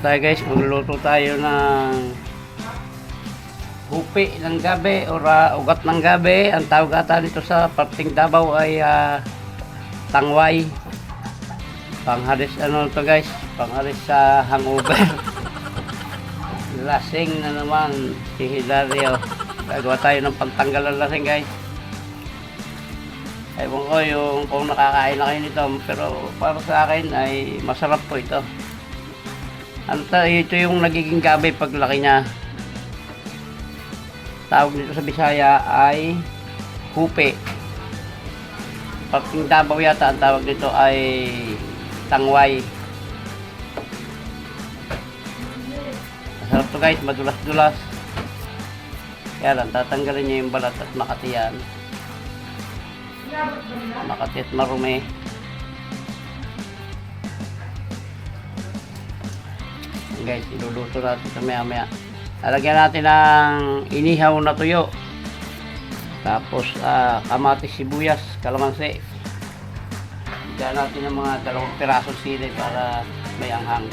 tayo guys, magluluto tayo ng hupi ng gabi o ugat ng gabi. Ang tawag ata dito sa parting Davao ay tangway. Panghalis ano to guys, panghalis sa hangover. Lasing na naman si Hilario. Gagawa tayo ng pantanggal ng lasing guys. Ewan ko yung kung nakakain na kayo nito, pero para sa akin ay masarap po ito. Ito yung nagiging gabi paglaki niya. Tawag nito sa Bisaya ay hupe. Parting Davao yata ang tawag nito ay tangway. Masarap to guys, madulas-dulas. Kaya lang, tatanggalin niya yung balat at makati yan. Makati at marumi. Guys, iluluto natin ito maya-maya. Lalagyan natin ng inihaw na tuyo. Tapos kamatis, sibuyas, kalamansi. Diyan natin ng mga 2 pirasong sili para may anghang.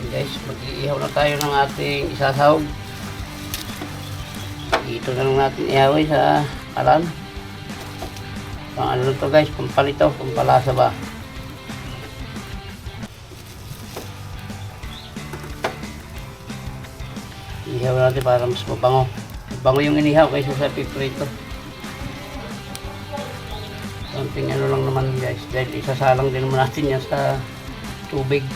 Guys, mag-iihaw na tayo ng ating isasahog. Ito na lang natin ihawin sa kalan. Pang ano to guys, pampalito, pampalasa ba. Ihaw natin para mas mabango. Mabango yung inihaw kaysa sa piprito. Something ano lang naman guys, dahil isasalang din naman natin yan sa tubig.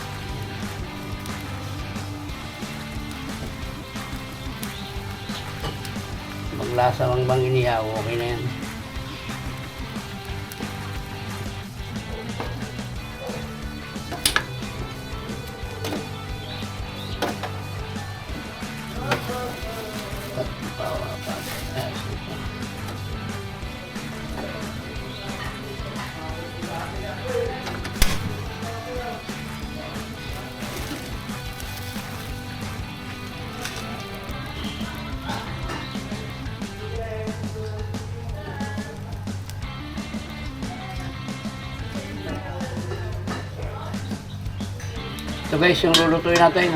Maglasa lang bang inihaw, okay na yan. Ito guys, yung lulutuin natin.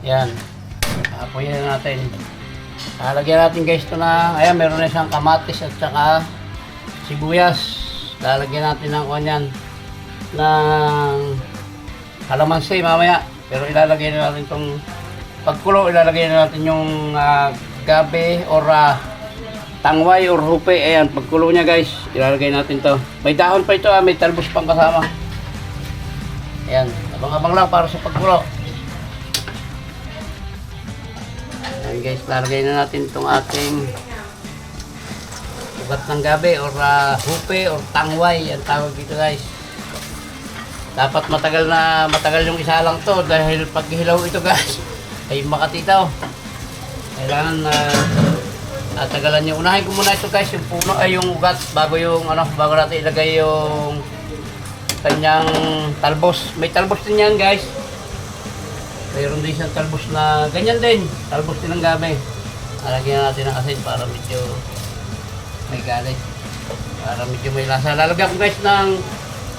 Yan. Apoyin na natin. Lalagyan natin guys ito na, ayan, meron na isang kamatis at saka sibuyas. Lalagyan natin ng kanyan ng kalamansi mamaya. Pero ilalagay na natin itong pagkulo, ilalagay na natin yung gabi or tangway or hupe. Ayan, pagkulo niya guys, ilalagay natin to. May dahon pa ito, may talbos pang kasama. Ayan, abang-abang lang para sa pagkulo. Ayan guys, lalagay na natin itong ating ugat ng gabi or hupe or tangway. Yan tawag dito guys. Dapat matagal yung isa lang to dahil pag hilaw ito guys ay makatitaw. Kailangan tagalan nyo. Unahin ko muna ito guys, yung puno ay yung ugat bago natin ilagay yung kanyang talbos. May talbos din yan guys. Mayroon din siyang talbos na ganyan din. Talbos din ng gabi. Lalagyan natin ng asin para medyo may galit. Para medyo may lasa. Lalagyan ko guys ng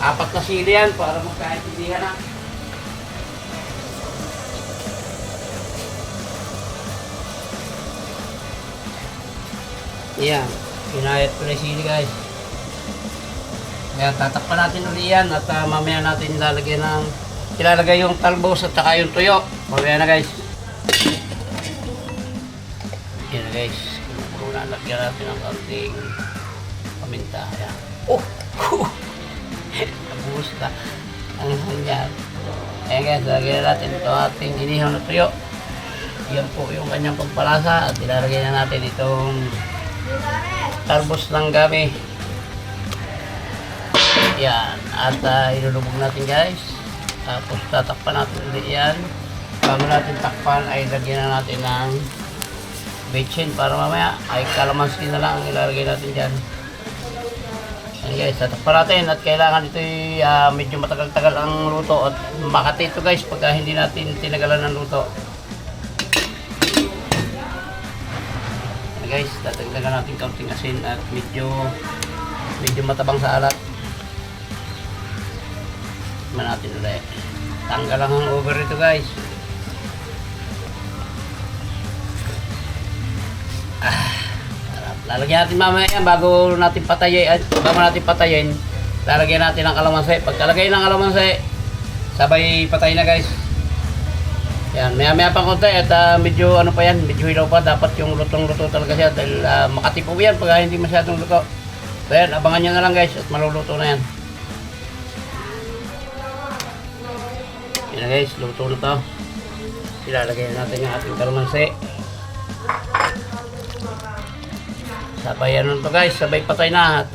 4 na sili yan para magkaintindihan na. Yan. Pinayat ko na yung sili guys. Kaya tatakpan natin ulit yan at mamaya natin ilalagay yung talbos at saka yung tuyo. Mamaya na guys. Yan guys. Muna lagyan natin ng konting paminta. Ayan. Oh! Nabuhos ka. Ang hangyan. Ayan guys, lagyan natin ito ating inihaw na tuyo. Yan po yung kanyang pagpalasa at ilalagay na natin itong talbos ng gabi. Yan, at ilulubog natin guys. Tapos tatakpan natin ulit yan. Bago natin takpan ay lagyan na natin ng bechin para mamaya ay kalamansi na lang ang ilalagay natin dyan. Yan guys, tatakpan natin at kailangan ito medyo matagal-tagal ang luto at makati ito guys pagka hindi natin tinagalan ng luto. guys, dadagdagan natin kaunting asin at medyo matabang sa alat. Tikman natin ulit. Tanggal lang ang over ito guys. Sarap. Lalagyan natin mamaya yan bago natin patayin. Lalagyan natin ng kalamansi. Pagkalagay ng kalamansi, sabay patay na guys. Yan, maya pang konti at medyo ano pa yan, medyo hilaw pa. Dapat yung lutong-luto talaga siya dahil makatipo yan pag hindi masyadong luto. So yan, abangan nyo na lang guys at maluluto na yan. Yan na guys, luto na to. Ilalagay natin yung ating kalamansi. Sabay ano to guys, sabay patay na. At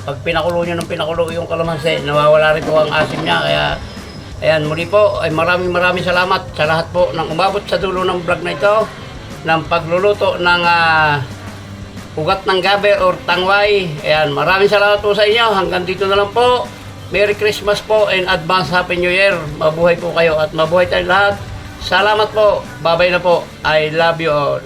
pag pinakulo nyo ng pinakulo yung kalamansi, nawawala rin po ang asim niya. Kaya ayan, muli po ay maraming salamat sa lahat po ng umabot sa dulo ng vlog na ito ng pagluluto ng ugat ng gabi or tangway. Ayan, maraming salamat po sa inyo. Hanggang dito na lang po. Merry Christmas po and advance Happy New Year. Mabuhay po kayo at mabuhay tayong lahat. Salamat po. Bye-bye na po. I love you all.